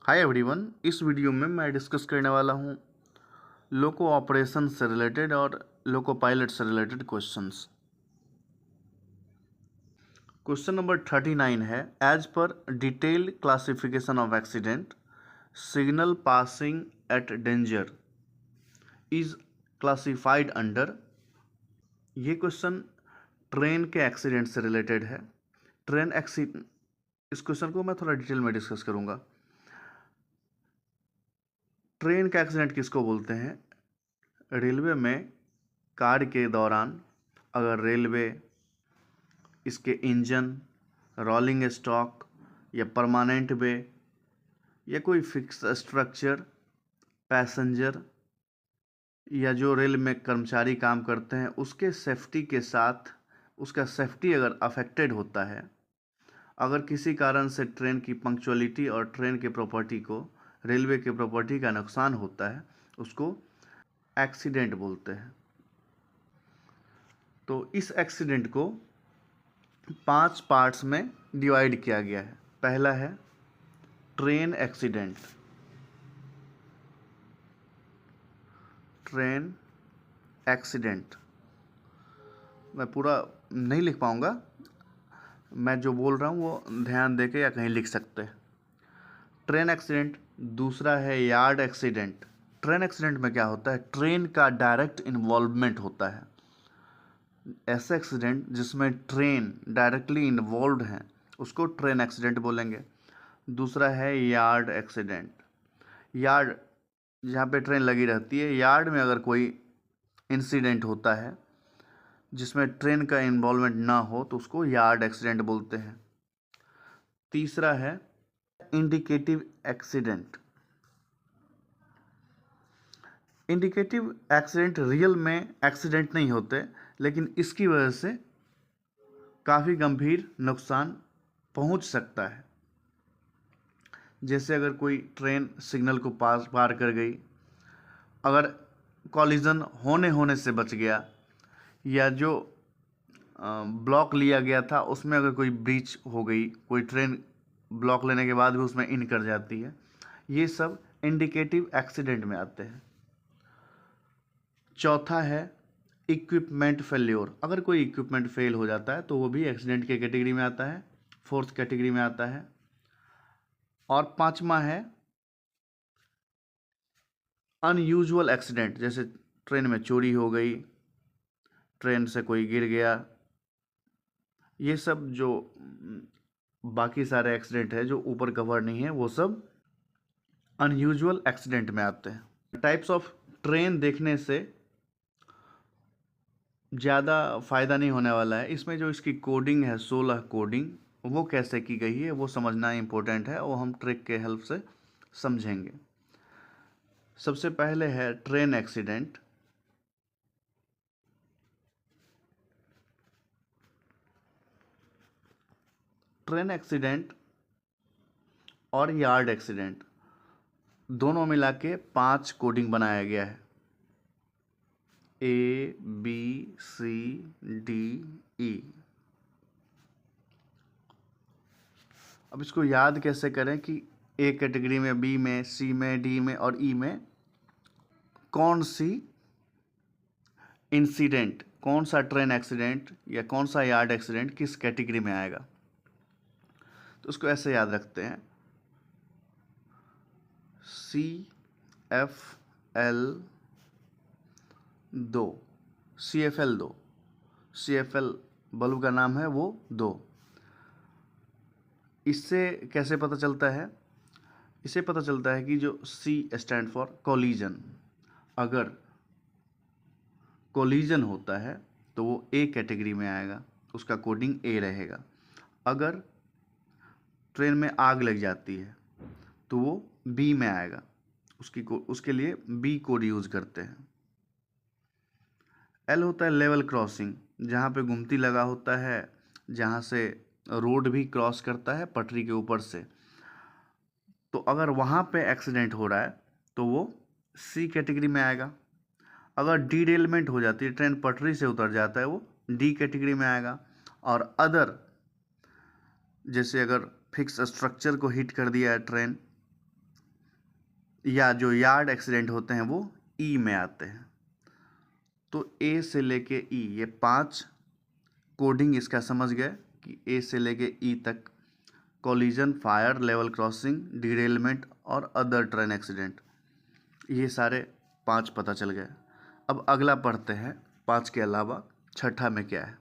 Hi everyone, इस video में मैं डिस्कस करने वाला हूँ लोको ऑपरेशन से रिलेटेड और लोको पायलट से रिलेटेड क्वेश्चंस। क्वेश्चन नंबर 39 है, as per detailed classification of accident signal passing at danger is classified under. ये क्वेश्चन ट्रेन के एक्सीडेंट से रिलेटेड है। ट्रेन एक्सीडेंट, इस क्वेश्चन को मैं थोड़ा डिटेल में डिस्कस करूँगा। ट्रेन का एक्सीडेंट किसको बोलते हैं? रेलवे में कार्य के दौरान अगर रेलवे, इसके इंजन, रोलिंग स्टॉक या परमानेंट वे या कोई फिक्स स्ट्रक्चर, पैसेंजर या जो रेल में कर्मचारी काम करते हैं उसके सेफ्टी के साथ उसका सेफ्टी अगर अफेक्टेड होता है, अगर किसी कारण से ट्रेन की पंक्चुअलिटी और ट्रेन के प्रॉपर्टी को, रेलवे के प्रॉपर्टी का नुकसान होता है, उसको एक्सीडेंट बोलते हैं। तो इस एक्सीडेंट को 5 पार्ट्स में डिवाइड किया गया है। पहला है ट्रेन एक्सीडेंट। ट्रेन एक्सीडेंट मैं पूरा नहीं लिख पाऊंगा, मैं जो बोल रहा हूँ वो ध्यान देके या कहीं लिख सकते हैं। Train accident. दूसरा है यार्ड एक्सीडेंट। ट्रेन एक्सीडेंट में क्या होता है? ट्रेन का डायरेक्ट इन्वॉल्वमेंट होता है। ऐसे एक्सीडेंट जिसमें ट्रेन डायरेक्टली इन्वॉल्व है उसको ट्रेन एक्सीडेंट बोलेंगे। दूसरा है यार्ड एक्सीडेंट। यार्ड, जहाँ पे ट्रेन लगी रहती है, यार्ड में अगर कोई इंसिडेंट होता है जिसमें ट्रेन का इन्वॉल्वमेंट ना हो तो उसको यार्ड एक्सीडेंट बोलते हैं। तीसरा है indicative accident. Indicative accident real में एक्सीडेंट नहीं होते, लेकिन इसकी वजह से काफ़ी गंभीर नुकसान पहुंच सकता है। जैसे अगर कोई ट्रेन सिग्नल को पार कर गई, अगर कॉलिजन होने से बच गया, या जो ब्लॉक लिया गया था उसमें अगर कोई ब्रीच हो गई, कोई ट्रेन ब्लॉक लेने के बाद भी उसमें इन कर जाती है, ये सब इंडिकेटिव एक्सीडेंट में आते हैं। चौथा है इक्विपमेंट फेल्योर। अगर कोई इक्विपमेंट फेल हो जाता है तो वो भी एक्सीडेंट के कैटेगरी में आता है, फोर्थ कैटेगरी में आता है। और पांचवा है अनयूजुअल एक्सीडेंट। जैसे ट्रेन में चोरी हो गई, ट्रेन से कोई गिर गया, ये सब जो बाकी सारे एक्सीडेंट है जो ऊपर कवर नहीं है वो सब अनयूजुअल एक्सीडेंट में आते हैं। टाइप्स ऑफ ट्रेन देखने से ज़्यादा फ़ायदा नहीं होने वाला है। इसमें जो इसकी कोडिंग है, 16 कोडिंग, वो कैसे की गई है वो समझना इम्पोर्टेंट है, वो हम ट्रिक के हेल्प से समझेंगे। सबसे पहले है ट्रेन एक्सीडेंट। ट्रेन एक्सीडेंट और यार्ड एक्सीडेंट दोनों मिला के 5 कोडिंग बनाया गया है, ABCD E। अब इसको याद कैसे करें कि ए कैटेगरी में, बी में, सी में, डी में और ई में कौन सी इंसिडेंट, कौन सा ट्रेन एक्सीडेंट या कौन सा यार्ड एक्सीडेंट किस कैटेगरी में आएगा। तो उसको ऐसे याद रखते हैं, CFL 2, CFL 2, CFL बल्ब का नाम है वो 2। इससे कैसे पता चलता है? इससे पता चलता है कि जो C स्टैंड फॉर कोलिजन, अगर कोलिजन होता है तो वो ए कैटेगरी में आएगा, उसका कोडिंग ए रहेगा। अगर ट्रेन में आग लग जाती है तो वो बी में आएगा, उसके लिए बी कोड यूज़ करते हैं। एल होता है लेवल क्रॉसिंग, जहाँ पे गुमती लगा होता है, जहाँ से रोड भी क्रॉस करता है पटरी के ऊपर से, तो अगर वहाँ पे एक्सीडेंट हो रहा है तो वो सी कैटेगरी में आएगा। अगर डीरेलमेंट हो जाती है, ट्रेन पटरी से उतर जाता है, वो डी कैटेगरी में आएगा। और अदर, जैसे अगर फिक्स स्ट्रक्चर को हिट कर दिया है ट्रेन, या जो यार्ड एक्सीडेंट होते हैं वो ई में आते हैं। तो ए से लेके ई, ये 5 कोडिंग इसका समझ गए कि ए से लेके ई तक collision, fire, level crossing, derailment और अदर ट्रेन एक्सीडेंट, ये सारे 5 पता चल गए। अब अगला पढ़ते हैं 5 के अलावा छठा में क्या है।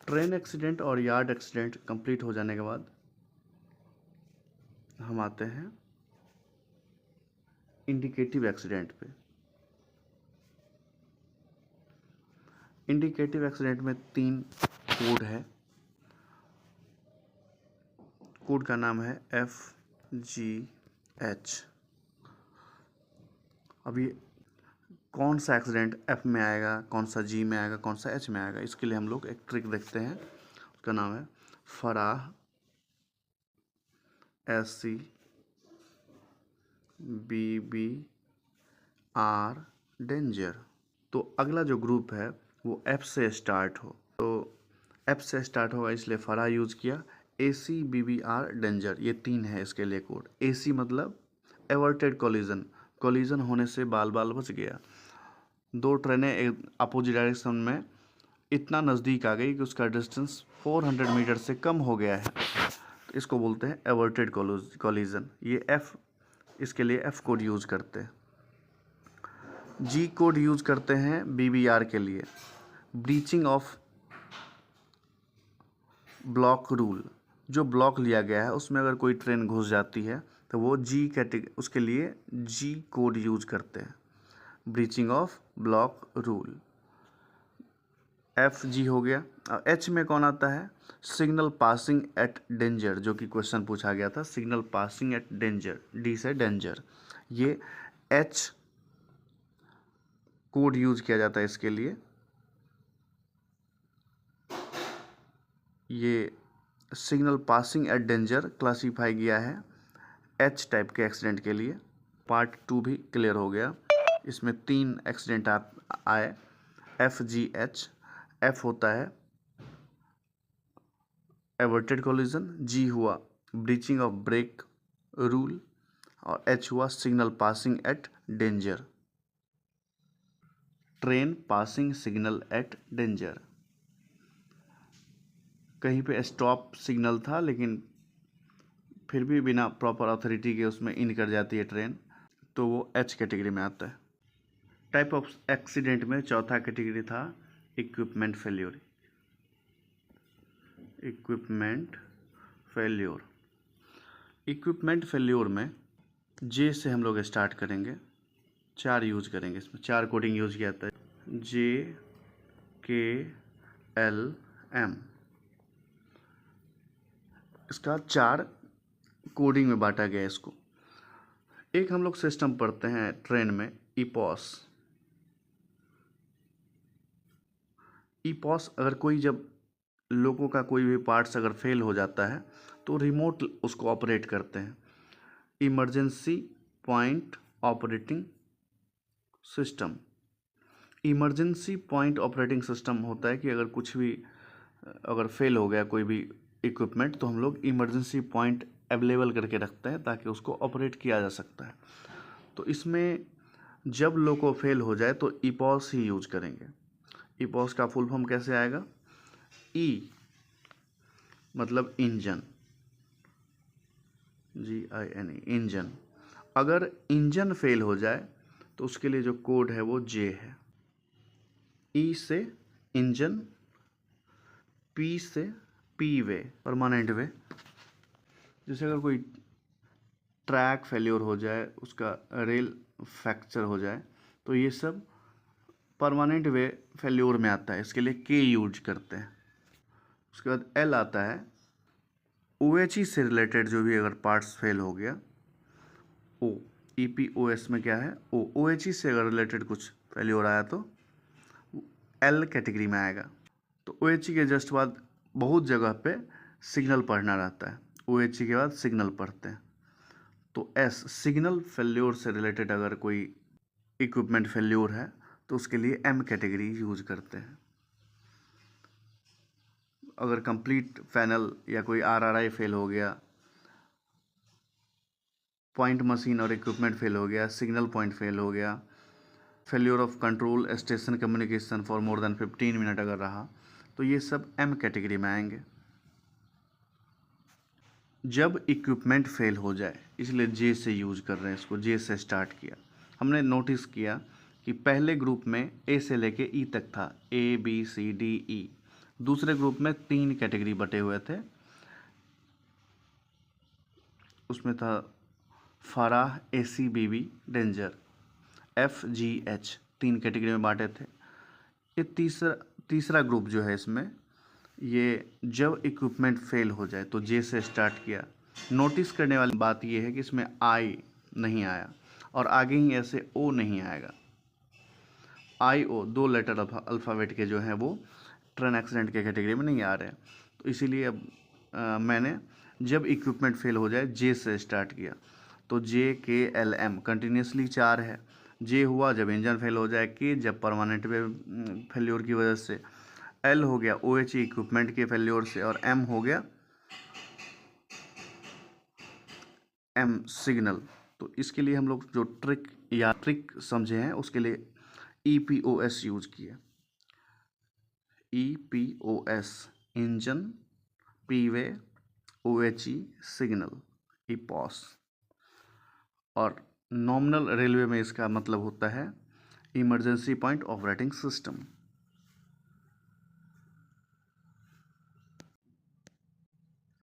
ट्रेन एक्सीडेंट और यार्ड एक्सीडेंट कंप्लीट हो जाने के बाद हम आते हैं इंडिकेटिव एक्सीडेंट पे। इंडिकेटिव एक्सीडेंट में 3 कोड है। कोड का नाम है FGH। अब ये कौन सा एक्सीडेंट F में आएगा, कौन सा G में आएगा, कौन सा H में आएगा, इसके लिए हम लोग एक ट्रिक देखते हैं। उसका नाम है फराह SC BBR डेंजर। तो अगला जो ग्रुप है वो F से स्टार्ट हो, तो F से स्टार्ट होगा इसलिए फराह यूज़ किया। AC BBR डेंजर, ये 3 है इसके लिए कोड। AC मतलब एवर्टेड कोलिजन, कोलिजन होने से बाल बाल बच गया। 2 ट्रेनें एक अपोजिट डायरेक्शन में इतना नज़दीक आ गई कि उसका डिस्टेंस 400 मीटर से कम हो गया है, तो इसको बोलते हैं एवर्टेड कोलिजन। ये F, इसके लिए F कोड यूज़ करते हैं। G कोड यूज़ करते हैं BBR के लिए, ब्रीचिंग ऑफ ब्लॉक रूल। जो ब्लॉक लिया गया है उसमें अगर कोई ट्रेन घुस जाती है तो वो G कैटेगरी, उसके लिए G कोड यूज़ करते हैं, breaching of block rule. FG हो गया। अब H में कौन आता है, सिग्नल पासिंग एट डेंजर, जो कि क्वेश्चन पूछा गया था, signal passing at danger, D से डेंजर। ये H कोड यूज किया जाता है इसके लिए। ये signal passing at danger classify किया है H टाइप के एक्सीडेंट के लिए। पार्ट 2 भी क्लियर हो गया। इसमें 3 एक्सीडेंट आए FGH। F होता है एवर्टेड कोलिजन, G हुआ ब्रीचिंग ऑफ ब्रेक रूल और H हुआ signal passing at danger, train passing signal at danger. कहीं पे स्टॉप सिग्नल था लेकिन फिर भी बिना प्रॉपर अथॉरिटी के उसमें इन कर जाती है ट्रेन, तो वो H कैटेगरी में आता है। टाइप ऑफ एक्सीडेंट में चौथा कैटेगरी था equipment failure. Equipment failure, equipment failure में J से हम लोग स्टार्ट करेंगे। 4 यूज करेंगे, इसमें 4 कोडिंग यूज किया जाता है, JKLM। इसका 4 कोडिंग में बांटा गया है इसको। एक हम लोग सिस्टम पढ़ते हैं ट्रेन में, EPOS। EPOS अगर कोई, जब लोगों का कोई भी पार्ट्स अगर फेल हो जाता है तो रिमोट उसको ऑपरेट करते हैं। Emergency point operating system. Emergency point operating system होता है कि अगर कुछ भी अगर फेल हो गया कोई भी इक्विपमेंट, तो हम लोग इमरजेंसी पॉइंट अवेलेबल करके रखते हैं ताकि उसको ऑपरेट किया जा सकता है। तो इसमें जब लोको फेल हो जाए तो EPOS ही यूज करेंगे। EPOS का फुल फॉर्म कैसे आएगा, E मतलब इंजन, GINE, इंजन। अगर इंजन फेल हो जाए तो उसके लिए जो कोड है वो J है। E से इंजन, P से P वे, परमानेंट वे। जैसे अगर कोई ट्रैक फेल्योर हो जाए, उसका रेल फ्रैक्चर हो जाए, तो ये सब परमानेंट वे फेल्योर में आता है, इसके लिए K यूज करते हैं। उसके बाद L आता है OHE से रिलेटेड जो भी अगर पार्ट्स फेल हो गया। O, EPOS में क्या है, OHE से अगर रिलेटेड कुछ फेल्योर आया तो L कैटेगरी में आएगा। तो OHE के जस्ट बाद बहुत जगह पे सिग्नल पढ़ना रहता है, OHE के बाद सिग्नल पढ़ते हैं। तो S, सिग्नल फेल्योर से रिलेटेड अगर कोई इक्विपमेंट फेल्योर है तो उसके लिए M कैटेगरी यूज करते हैं। अगर कंप्लीट पैनल या कोई RRI फेल हो गया, पॉइंट मशीन और इक्विपमेंट फेल हो गया, सिग्नल पॉइंट फेल हो गया, failure of control station communication for more than 15 minute अगर रहा, तो ये सब M कैटेगरी में आएंगे। जब इक्विपमेंट फेल हो जाए, इसलिए J से यूज कर रहे हैं इसको, J से स्टार्ट किया। हमने नोटिस किया कि पहले ग्रुप में A से लेके E तक था, A B C D E। दूसरे ग्रुप में 3 कैटेगरी बटे हुए थे, उसमें था Farah, ACBB, danger, FGH, 3 category में बांटे थे। ये तीसरा ग्रुप जो है इसमें, ये जब इक्विपमेंट फेल हो जाए तो J से स्टार्ट किया। नोटिस करने वाली बात ये है कि इसमें I नहीं आया और आगे ही ऐसे O नहीं आएगा। IO 2 लेटर अल्फ़ाबेट के जो हैं वो ट्रेन एक्सीडेंट के कैटेगरी में नहीं आ रहे हैं। तो इसीलिए अब मैंने जब इक्विपमेंट फेल हो जाए J से स्टार्ट किया। तो JKLM कंटिन्यूसली 4 है। J हुआ जब इंजन फेल हो जाए, K जब परमानेंट फेल्योर की वजह से, L हो गया OHE इक्विपमेंट के फेल्योर से, और M हो गया M सिग्नल। तो इसके लिए हम लोग जो ट्रिक समझे हैं उसके लिए EPOS यूज किए। EPOS engine, P way, OHE signal, EPOS। और नॉमिनल रेलवे में इसका मतलब होता है इमरजेंसी पॉइंट ऑपरेटिंग सिस्टम।